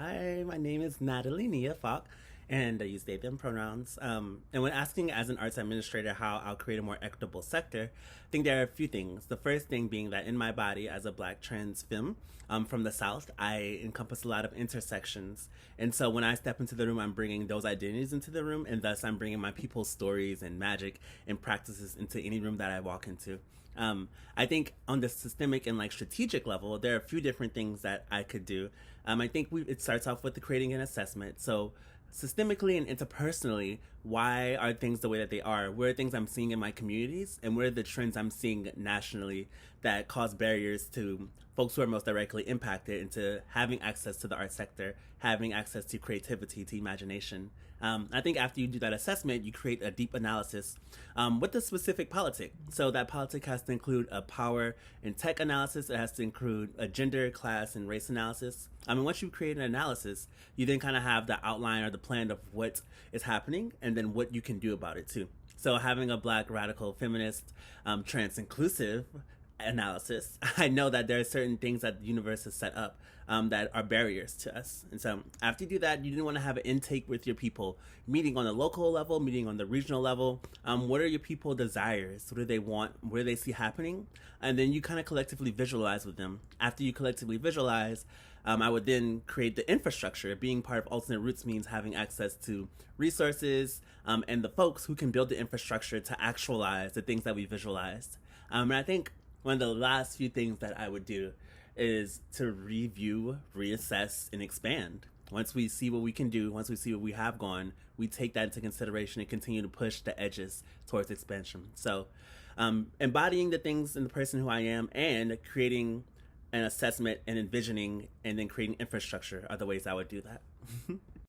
Hi, my name is Nathalie Faulk, and I use they, them pronouns. And when asking as an arts administrator how I'll create a more equitable sector, I think there are a few things. The first thing being that in my body, as a black trans femme from the South, I encompass a lot of intersections. And so when I step into the room, I'm bringing those identities into the room, and thus I'm bringing my people's stories and magic and practices into any room that I walk into. I think on the systemic and like strategic level, there are a few different things that I could do. I think it starts off with the creating an assessment. So systemically and interpersonally, why are things the way that they are? What are things I'm seeing in my communities, and what are the trends I'm seeing nationally that cause barriers to folks who are most directly impacted into having access to the art sector, having access to creativity, to imagination. I think after you do that assessment, you create a deep analysis with a specific politic. So that politic has to include a power and tech analysis. It has to include a gender, class, and race analysis. Once you create an analysis, you then kind of have the outline or the plan of what is happening and then what you can do about it too. So having a black radical feminist, trans inclusive analysis, I know that there are certain things that the universe has set up that are barriers to us. And so after you do that, you didn't want to have an intake with your people, meeting on the local level, meeting on the regional level. What are your people desires? What do they want? What do they see happening? And then you kind of collectively visualize with them. After you collectively visualize, I would then create the infrastructure. Being part of alternate roots means having access to resources and the folks who can build the infrastructure to actualize the things that we visualized. And I think one of the last few things that I would do is to review, reassess, and expand. Once we see what we can do, once we see what we have gone, we take that into consideration and continue to push the edges towards expansion. So embodying the things in the person who I am and creating an assessment and envisioning and then creating infrastructure are the ways I would do that.